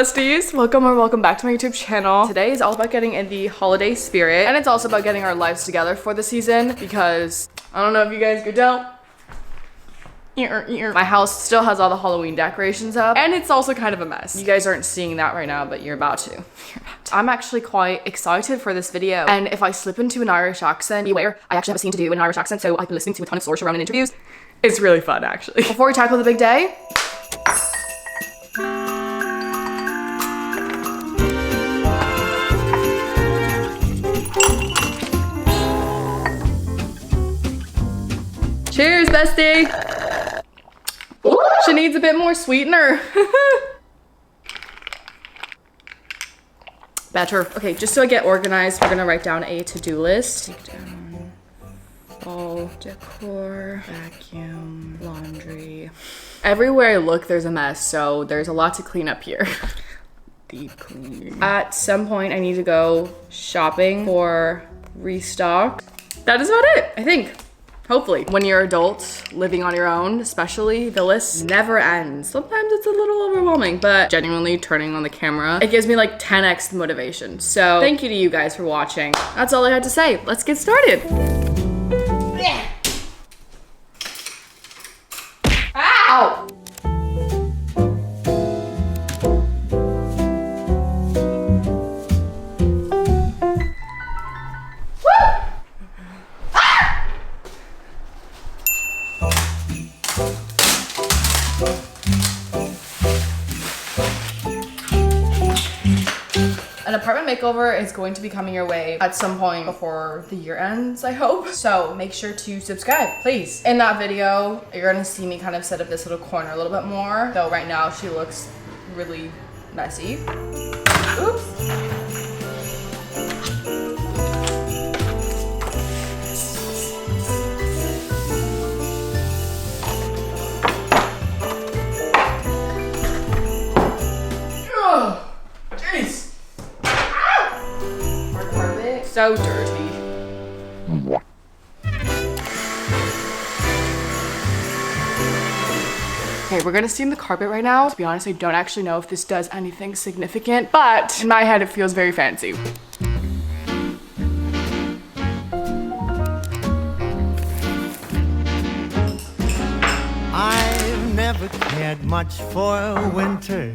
besties, welcome back to my YouTube channel. Today is all about getting in the holiday spirit, and it's also about getting our lives together for the season, because I don't know if you guys could tell, my house still has all the Halloween decorations up, and it's also kind of a mess. You guys aren't seeing that right now, but you're about to. I'm actually quite excited for this video, and if I slip into an Irish accent, beware, I actually have a scene to do in an Irish accent, so I've been listening to a ton of Saoirse Ronan interviews. It's really fun, actually. Before we tackle the big day, cheers, bestie! She needs a bit more sweetener. Better. Okay, just so I get organized, we're gonna write down a to-do list. Take down fall decor, vacuum, laundry. Everywhere I look, there's a mess, so there's a lot to clean up here. Deep cleaning. At some point, I need to go shopping for restock. That is about it, I think. Hopefully. When you're adult, living on your own, especially, the list never ends. Sometimes it's a little overwhelming, but genuinely turning on the camera, it gives me like 10x the motivation. So thank you to you guys for watching. That's all I had to say. Let's get started. Ow! An apartment makeover is going to be coming your way at some point before the year ends, I hope. So make sure to subscribe, please. In that video, you're gonna see me kind of set up this little corner a little bit more, though right now she looks really messy. Oops. So dirty. Okay, we're gonna steam the carpet right now. To be honest, I don't actually know if this does anything significant, but in my head, it feels very fancy. I've never cared much for winter.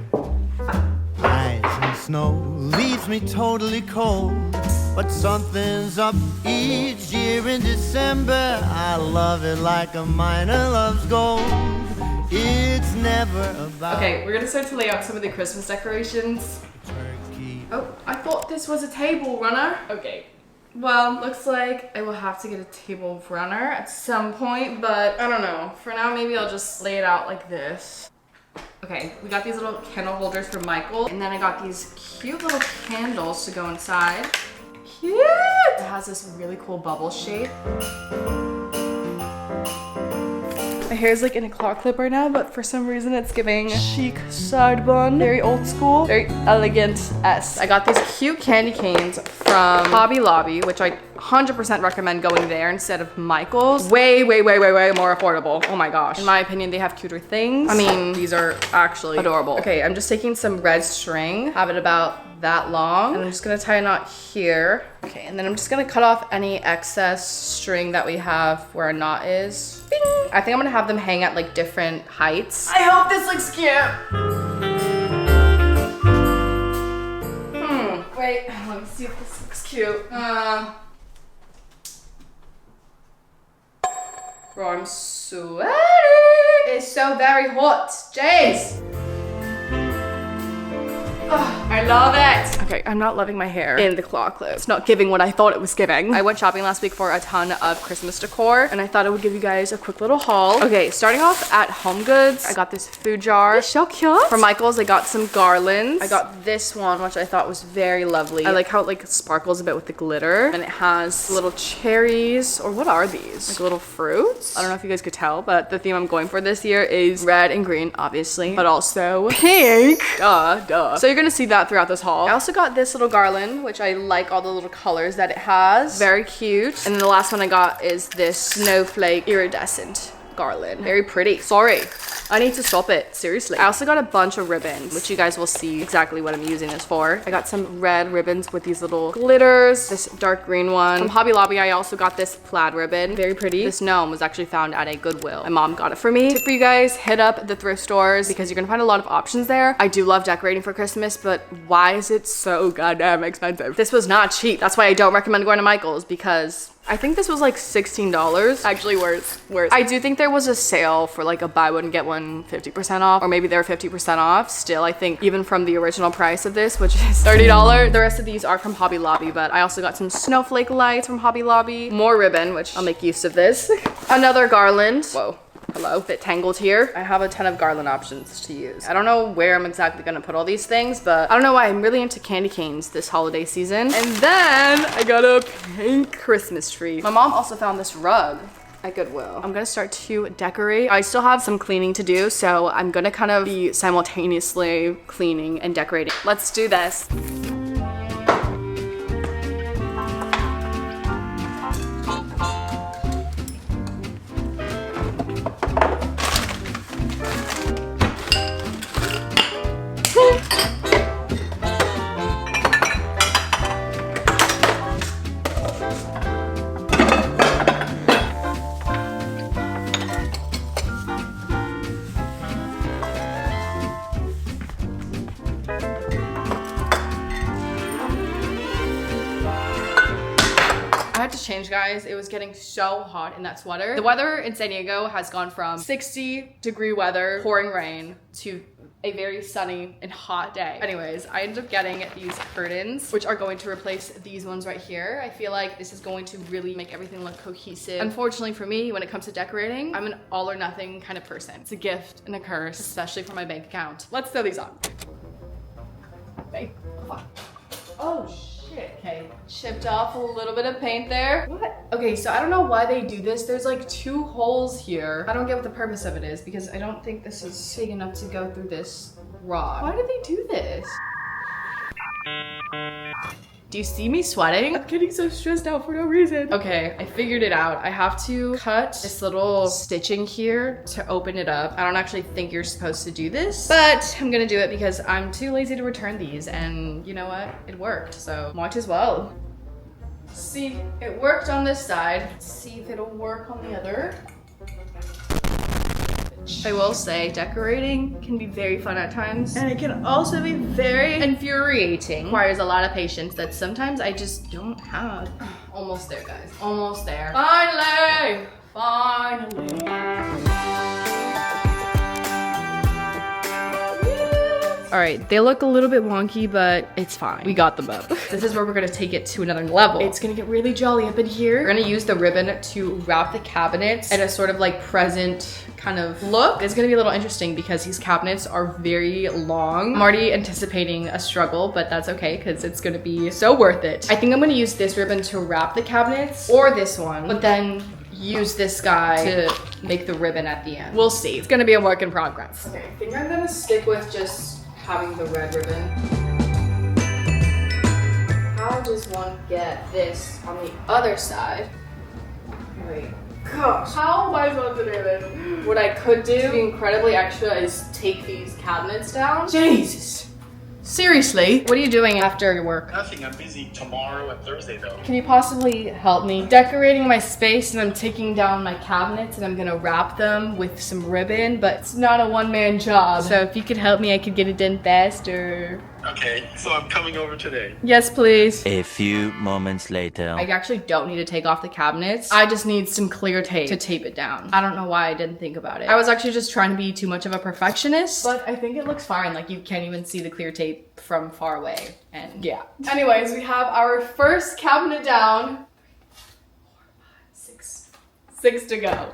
Ice and snow leaves me totally cold. But something's up each year in December. I love it like a miner loves gold. It's never about. Okay, we're gonna start to lay out some of the Christmas decorations. Turkey. Oh, I thought this was a table runner. Okay. Well, looks like I will have to get a table runner at some point, but I don't know. For now, maybe I'll just lay it out like this. Okay, we got these little candle holders for Michael, and then I got these cute little candles to go inside. Cute! It has this really cool bubble shape. My hair's like in a claw clip right now, but for some reason it's giving chic side bun. Very old school, very elegant-esque. I got these cute candy canes from Hobby Lobby, which I 100% recommend going there instead of Michael's. Way more affordable. Oh my gosh. In my opinion, they have cuter things. I mean, these are actually adorable. Okay, I'm just taking some red string, have it about that long, and I'm just gonna tie a knot here. Okay, and then I'm just gonna cut off any excess string that we have where a knot is. Bing! I think I'm gonna have them hang at like different heights. I hope this looks cute. Wait, let me see if this looks cute. Bro, I'm sweaty. It's so very hot. Jeez. Oh, I love it. Okay, I'm not loving my hair in the claw clip. It's not giving what I thought it was giving. I went shopping last week for a ton of Christmas decor, and I thought I would give you guys a quick little haul. Okay, starting off at Home Goods, I got this food jar. It's so cute. For Michael's, I got some garlands. I got this one, which I thought was very lovely. I like how it like sparkles a bit with the glitter, and it has little cherries, or what are these? Like little fruits? I don't know if you guys could tell, but the theme I'm going for this year is red and green, obviously, but also pink. Duh. So you're gonna see that throughout this haul. I also got this little garland, which I like all the little colors that it has. Very cute. And then the last one I got is this snowflake iridescent garland. Very pretty. Sorry. I need to stop it, seriously. I also got a bunch of ribbons, which you guys will see exactly what I'm using this for. I got some red ribbons with these little glitters, this dark green one. From Hobby Lobby, I also got this plaid ribbon, very pretty. This gnome was actually found at a Goodwill. My mom got it for me. Tip for you guys, hit up the thrift stores because you're gonna find a lot of options there. I do love decorating for Christmas, but why is it so goddamn expensive? This was not cheap. That's why I don't recommend going to Michael's, because I think this was like $16. Actually worse. I do think there was a sale for like a buy one get one 50% off, or maybe they're 50% off. Still, I think even from the original price of this, which is $30, the rest of these are from Hobby Lobby, but I also got some snowflake lights from Hobby Lobby, more ribbon, which I'll make use of this. Another garland. Whoa. Hello, bit tangled here. I have a ton of garland options to use. I don't know where I'm exactly gonna put all these things, but I don't know why I'm really into candy canes this holiday season. And then I got a pink Christmas tree. My mom also found this rug at Goodwill. I'm gonna start to decorate. I still have some cleaning to do, so I'm gonna kind of be simultaneously cleaning and decorating. Let's do this. I had to change, guys. It was getting so hot in that sweater. The weather in San Diego has gone from 60-degree weather, pouring rain, to a very sunny and hot day. Anyways, I ended up getting these curtains, which are going to replace these ones right here. I feel like this is going to really make everything look cohesive. Unfortunately for me, when it comes to decorating, I'm an all or nothing kind of person. It's a gift and a curse, especially for my bank account. Let's throw these on. Okay. Oh, shit. Okay, chipped off a little bit of paint there. What? Okay, so I don't know why they do this. There's like 2 holes here. I don't get what the purpose of it is, because I don't think this is big enough to go through this rod. Why did they do this? Do you see me sweating? I'm getting so stressed out for no reason. Okay, I figured it out. I have to cut this little stitching here to open it up. I don't actually think you're supposed to do this, but I'm gonna do it because I'm too lazy to return these, and you know what? It worked, so might as well. See, it worked on this side. Let's see if it'll work on the other. I will say, decorating can be very fun at times, and it can also be very infuriating. Requires a lot of patience that sometimes I just don't have. Almost there, guys. Almost there. Finally! Finally. All right, they look a little bit wonky, but it's fine. We got them up. This is where we're gonna take it to another level. It's gonna get really jolly up in here. We're gonna use the ribbon to wrap the cabinets in a sort of like present kind of look. It's gonna be a little interesting because these cabinets are very long. I'm already anticipating a struggle, but that's okay because it's gonna be so worth it. I think I'm gonna use this ribbon to wrap the cabinets, or this one, but then use this guy to make the ribbon at the end. We'll see. It's gonna be a work in progress. Okay, I think I'm gonna stick with just having the red ribbon. How does one get this on the other side? Wait, gosh, how am I supposed to do this? What I could do, to be incredibly extra, is take these cabinets down. Jesus. Seriously? What are you doing after your work? Nothing, I'm busy tomorrow and Thursday though. Can you possibly help me? Decorating my space, and I'm taking down my cabinets and I'm gonna wrap them with some ribbon, but it's not a one-man job. So if you could help me, I could get it done faster. Okay, so I'm coming over today. Yes, please. A few moments later. I actually don't need to take off the cabinets. I just need some clear tape to tape it down. I don't know why I didn't think about it. I was actually just trying to be too much of a perfectionist, but I think it looks fine. Like, you can't even see the clear tape from far away, and yeah. Anyways, we have our first cabinet down. 4, 5, 6. 6 to go.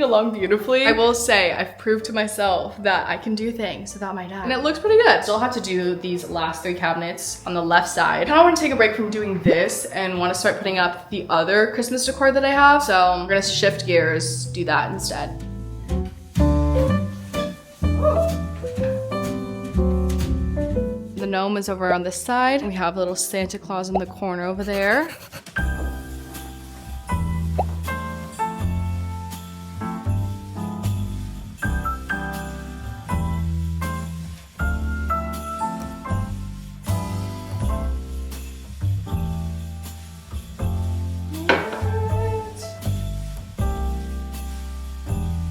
Along beautifully. I will say, I've proved to myself that I can do things without my dad, and it looks pretty good. Still have to do these last 3 cabinets on the left side. I kind of want to take a break from doing this and want to start putting up the other Christmas decor that I have, so we're gonna shift gears, do that instead. The gnome is over on this side. We have little Santa Claus in the corner over there.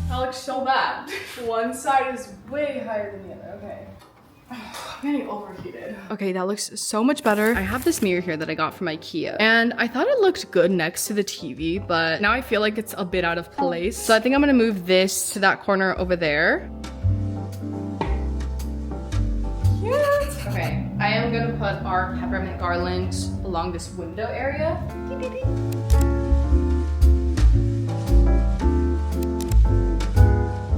That looks so bad. One side is way higher than the other. Okay. I'm getting overheated. Okay, that looks so much better. I have this mirror here that I got from IKEA, and I thought it looked good next to the TV, but now I feel like it's a bit out of place. So I think I'm gonna move this to that corner over there. Cute. Okay, I am gonna put our peppermint garland along this window area. Beep, beep, beep.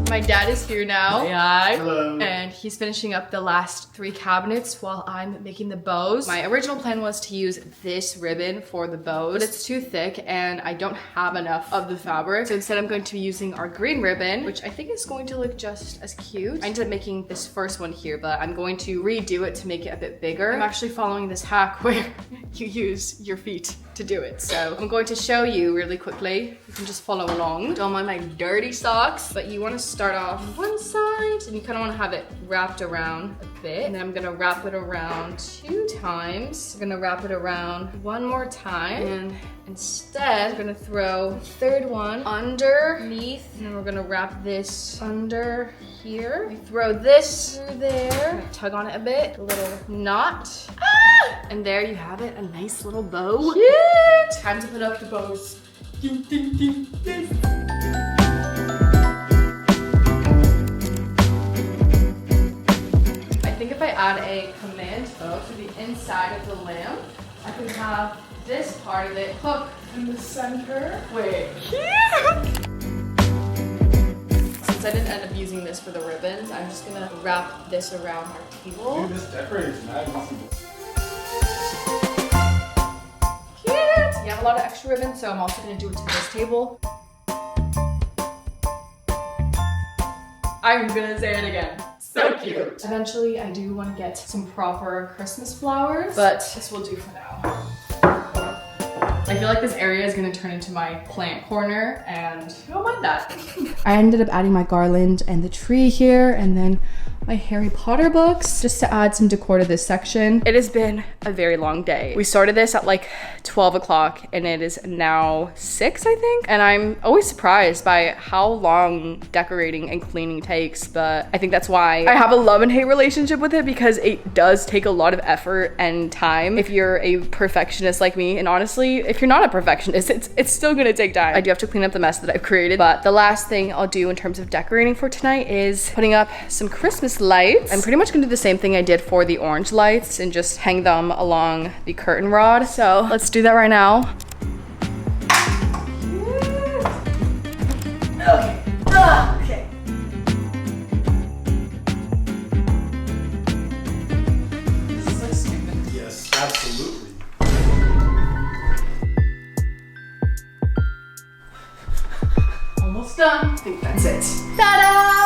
My dad is here now. Hi. Hello. And he's finishing up the last 3 cabinets while I'm making the bows. My original plan was to use this ribbon for the bows, but it's too thick and I don't have enough of the fabric. So instead I'm going to be using our green ribbon, which I think is going to look just as cute. I ended up making this first one here, but I'm going to redo it to make it a bit bigger. I'm actually following this hack where you use your feet to do it. So I'm going to show you really quickly. You can just follow along. Don't mind my dirty socks, but you want to start off on one side and you kind of want to have it wrapped around a bit. And then I'm gonna wrap it around 2 times. I'm gonna wrap it around 1 more time. And instead, I'm gonna throw the 3rd one underneath. And then we're gonna wrap this under here. We throw this through there. I'm gonna tug on it a bit. A little knot. Ah! And there you have it, a nice little bow. Cute! Time to put up the bows. Ding, ding, ding, ding. I think if I add a command bow to the inside of the lamp, I can have this part of it hook in the center. Wait, cute! Since I didn't end up using this for the ribbons, I'm just gonna wrap this around our table. Dude, this decorator's mad awesome. Cute! You have a lot of extra ribbons, so I'm also gonna do it to this table. I'm gonna say it again. So cute. Eventually, I do want to get some proper Christmas flowers, but this will do for now. I feel like this area is gonna turn into my plant corner, and I don't mind that. I ended up adding my garland and the tree here, and then my Harry Potter books, just to add some decor to this section. It has been a very long day. We started this at like 12 o'clock, and it is now 6, I think. And I'm always surprised by how long decorating and cleaning takes, but I think that's why I have a love and hate relationship with it, because it does take a lot of effort and time if you're a perfectionist like me. And honestly, if you're not a perfectionist, it's still gonna take time. I do have to clean up the mess that I've created, but the last thing I'll do in terms of decorating for tonight is putting up some Christmas lights. I'm pretty much gonna do the same thing I did for the orange lights and just hang them along the curtain rod. So let's do that right now. Okay. Okay. This looks stupid. Yes, absolutely. Almost done. I think that's it. Ta-da!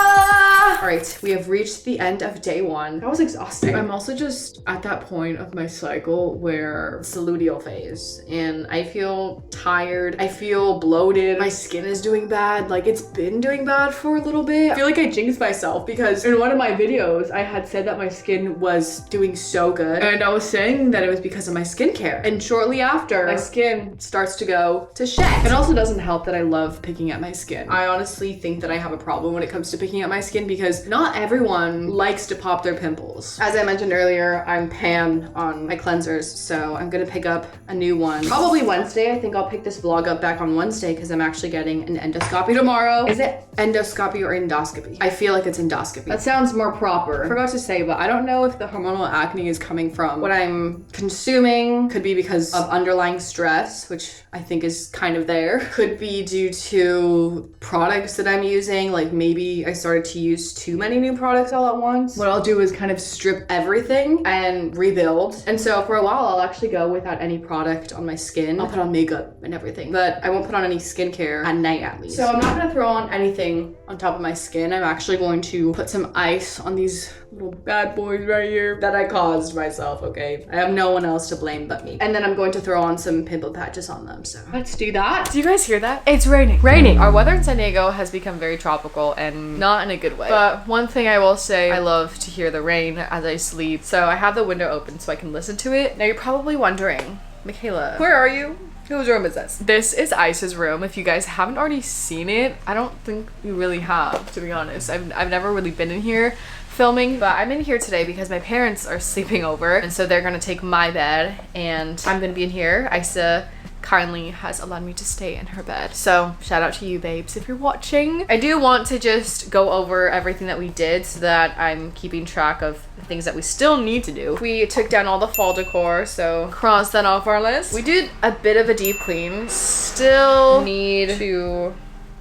All right, we have reached the end of day 1. That was exhausting. I'm also just at that point of my cycle where it's the luteal phase, and I feel tired. I feel bloated. My skin is doing bad. Like, it's been doing bad for a little bit. I feel like I jinxed myself because in one of my videos, I had said that my skin was doing so good, and I was saying that it was because of my skincare. And shortly after, my skin starts to go to shit. It also doesn't help that I love picking at my skin. I honestly think that I have a problem when it comes to picking at my skin because not everyone likes to pop their pimples. As I mentioned earlier, I'm pan on my cleansers, so I'm gonna pick up a new one. Probably Wednesday. I think I'll pick this vlog up back on Wednesday because I'm actually getting an endoscopy tomorrow. Is it endoscopy or endoscopy? I feel like it's endoscopy. That sounds more proper. I forgot to say, but I don't know if the hormonal acne is coming from what I'm consuming. Could be because of underlying stress, which I think is kind of there. Could be due to products that I'm using. Like maybe I started to use too many new products all at once. What I'll do is kind of strip everything and rebuild. And so for a while, I'll actually go without any product on my skin. I'll put on makeup and everything, but I won't put on any skincare at night at least. So I'm not gonna throw on anything on top of my skin. I'm actually going to put some ice on these little bad boys right here that I caused myself, okay? I have no one else to blame but me. And then I'm going to throw on some pimple patches on them, so let's do that. Do you guys hear that? It's raining. Raining! Our weather in San Diego has become very tropical and not in a good way. But one thing I will say, I love to hear the rain as I sleep. So I have the window open so I can listen to it. Now you're probably wondering, Michaela, where are you? Whose room is this? This is Ice's room. If you guys haven't already seen it, I don't think you really have, to be honest. I've never really been in here filming, but I'm in here today because my parents are sleeping over, and so they're gonna take my bed and I'm gonna be in here. Isa kindly has allowed me to stay in her bed. So shout out to you babes if you're watching. I do want to just go over everything that we did so that I'm keeping track of the things that we still need to do. We took down all the fall decor, so cross that off our list. We did a bit of a deep clean. Still need to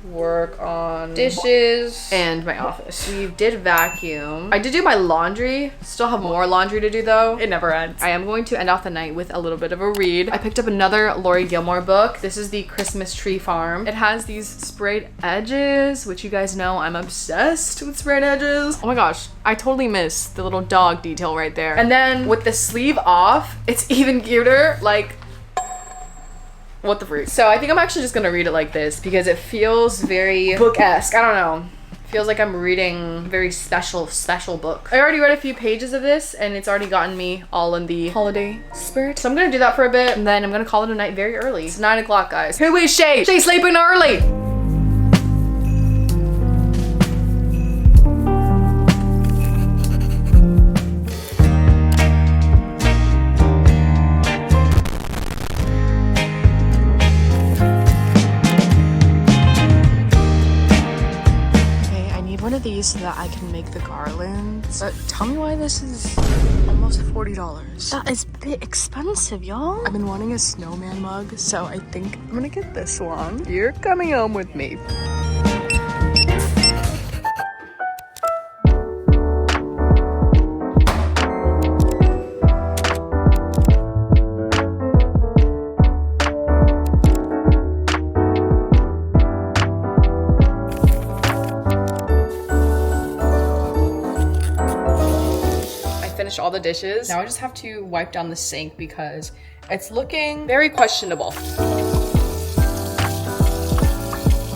work on dishes and my office. We did vacuum. I did do my laundry. Still have more laundry to do though. It never ends. I am going to end off the night with a little bit of a read. I picked up another Lori Gilmore book. This is the Christmas Tree Farm. It has these sprayed edges, which you guys know I'm obsessed with sprayed edges. Oh my gosh, I totally missed the little dog detail right there. And then with the sleeve off, it's even cuter. Like, what the freak? So I think I'm actually just gonna read it like this because it feels very book-esque. I don't know. Feels like I'm reading a very special book. I already read a few pages of this and it's already gotten me all in the holiday spirit. So I'm gonna do that for a bit and then I'm gonna call it a night very early. It's 9 o'clock, guys. Who is Shay? Shay's sleeping early. These so that I can make the garlands. But tell me why this is almost $40. That is a bit expensive, y'all. I've been wanting a snowman mug, so I think I'm gonna get this one. You're coming home with me. All the dishes. Now I just have to wipe down the sink because it's looking very questionable.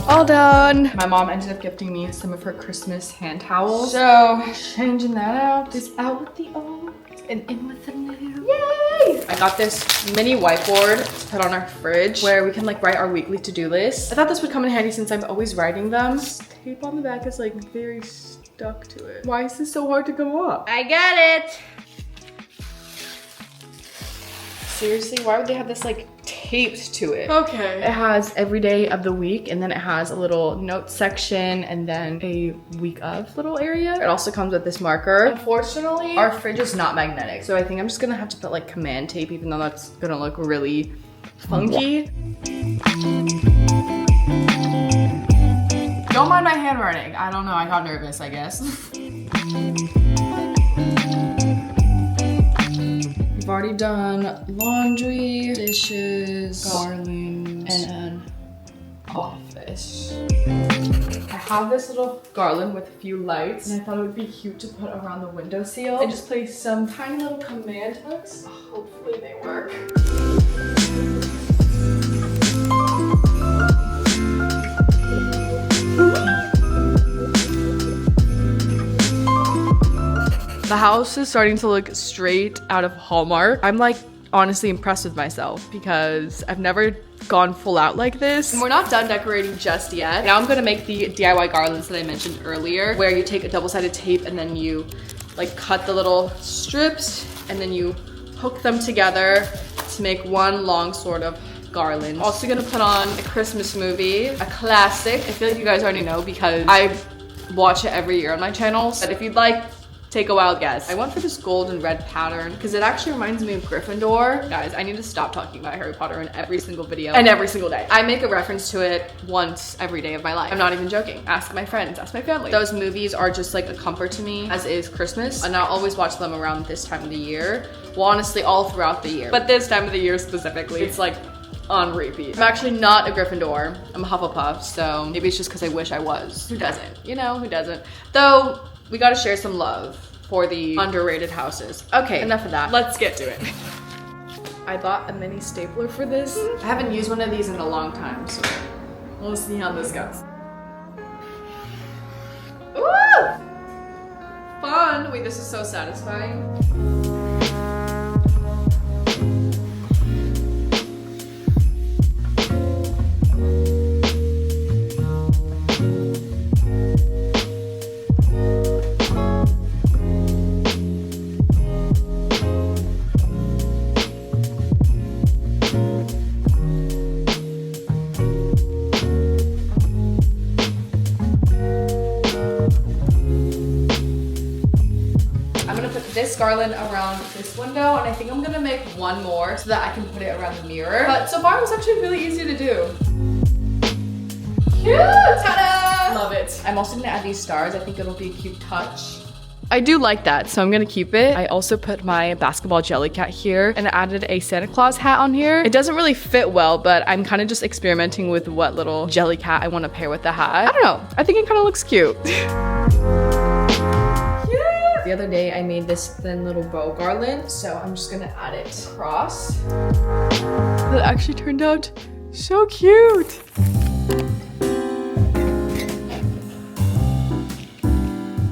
All done. My mom ended up gifting me some of her Christmas hand towels. So changing that out. This out with the old and in with the new. Yay! I got this mini whiteboard to put on our fridge where we can like write our weekly to-do list. I thought this would come in handy since I'm always writing them. Tape on the back is like very stuck to it. Why is this so hard to come off? I got it. Seriously, why would they have this like taped to it? Okay. It has every day of the week and then it has a little note section and then a week of little area. It also comes with this marker. Unfortunately, our fridge is not magnetic. So I think I'm just gonna have to put like command tape even though that's gonna look really funky. Don't mind my handwriting. I don't know, I got nervous, I guess. We've already done laundry, dishes, garland, and office. I have this little garland with a few lights and I thought it would be cute to put around the windowsill. I just placed some tiny little command hooks. Hopefully they work. The house is starting to look straight out of Hallmark. I'm like honestly impressed with myself because I've never gone full out like this. And we're not done decorating just yet. Now I'm gonna make the DIY garlands that I mentioned earlier, where you take a double-sided tape and then you like cut the little strips and then you hook them together to make one long sort of garland. Also gonna put on a Christmas movie, a classic. I feel like you guys already know because I watch it every year on my channel. But if you'd like Take a wild guess. I went for this gold and red pattern because it actually reminds me of Gryffindor. Guys, I need to stop talking about Harry Potter in every single video and every single day. I make a reference to it once every day of my life. I'm not even joking. Ask my friends, ask my family. Those movies are just like a comfort to me, as is Christmas. And I'll always watch them around this time of the year. Well, honestly, all throughout the year. But this time of the year specifically, it's like on repeat. I'm actually not a Gryffindor. I'm a Hufflepuff, so maybe it's just because I wish I was. Who doesn't? You know, who doesn't? Though, we gotta share some love for the underrated houses. Okay, enough of that. Let's get to it. I bought a mini stapler for this. I haven't used one of these in a long time, so we'll see how this goes. Ooh! Fun! Wait, this is so satisfying. This garland around this window, and I think I'm gonna make one more so that I can put it around the mirror. But so far it was actually really easy to do. Cute! Ta-da! Love it. I'm also gonna add these stars. I think it'll be a cute touch. I do like that, so I'm gonna keep it. I also put my basketball jelly cat here and added a Santa Claus hat on here. It doesn't really fit well, but I'm kind of just experimenting with what little jelly cat I want to pair with the hat. I don't know. I think it kind of looks cute. The other day I made this thin little bow garland, so I'm just gonna add it across. That actually turned out so cute.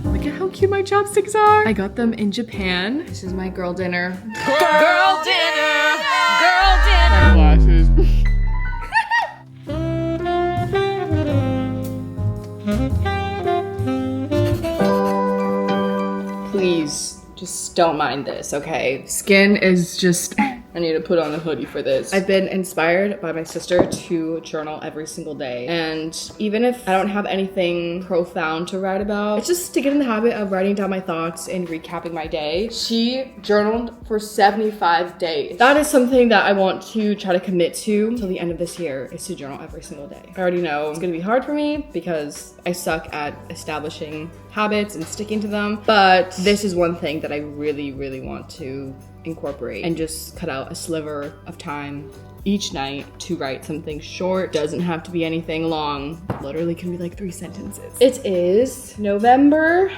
Look at how cute my chopsticks are. I got them in Japan. This is my girl dinner. Girl dinner! Girl dinner! My glasses. Please, just don't mind this, okay? Skin is just, I need to put on a hoodie for this. I've been inspired by my sister to journal every single day. And even if I don't have anything profound to write about, it's just to get in the habit of writing down my thoughts and recapping my day. She journaled for 75 days. That is something that I want to try to commit to till the end of this year, is to journal every single day. I already know it's gonna be hard for me because I suck at establishing habits and sticking to them, but this is one thing that I really, really want to incorporate and just cut out a sliver of time each night to write something short. Doesn't have to be anything long. Literally can be like 3 sentences. It is November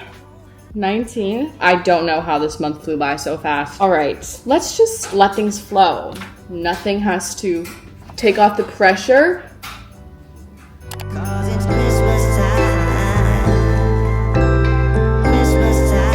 19th. I don't know how this month flew by so fast. All right, let's just let things flow. Nothing has to take off the pressure. 'Cause it's Christmas time. Christmas time.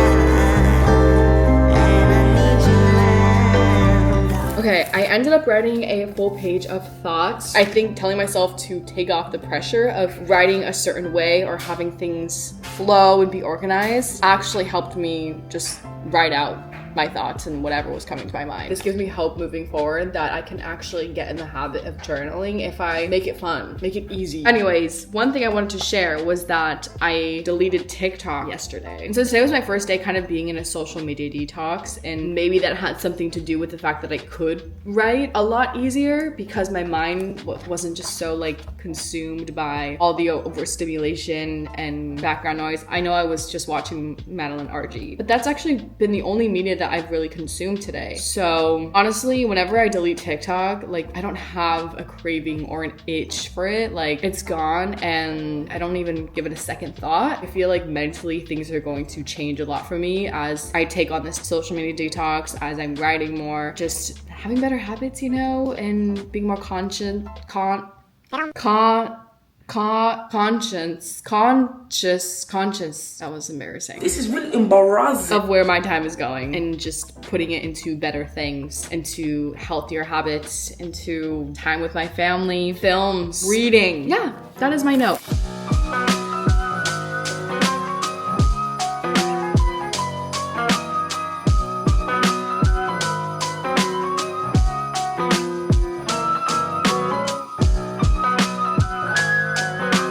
And I need you around. Okay, I ended up writing a full page of thoughts. I think telling myself to take off the pressure of writing a certain way or having things flow and be organized actually helped me just write out my thoughts and whatever was coming to my mind. This gives me hope moving forward that I can actually get in the habit of journaling if I make it fun, make it easy. Anyways, one thing I wanted to share was that I deleted TikTok yesterday. And so today was my first day kind of being in a social media detox, and maybe that had something to do with the fact that I could write a lot easier because my mind wasn't just so like consumed by all the overstimulation and background noise. I know I was just watching Madeline RG, but that's actually been the only media that I've really consumed today. So honestly, whenever I delete TikTok, like I don't have a craving or an itch for it. Like it's gone and I don't even give it a second thought. I feel like mentally things are going to change a lot for me as I take on this social media detox, as I'm writing more, just having better habits, you know, and being more conscious. That was embarrassing. This is really embarrassing. Of where my time is going and just putting it into better things, into healthier habits, into time with my family, films, reading. Yeah, that is my note.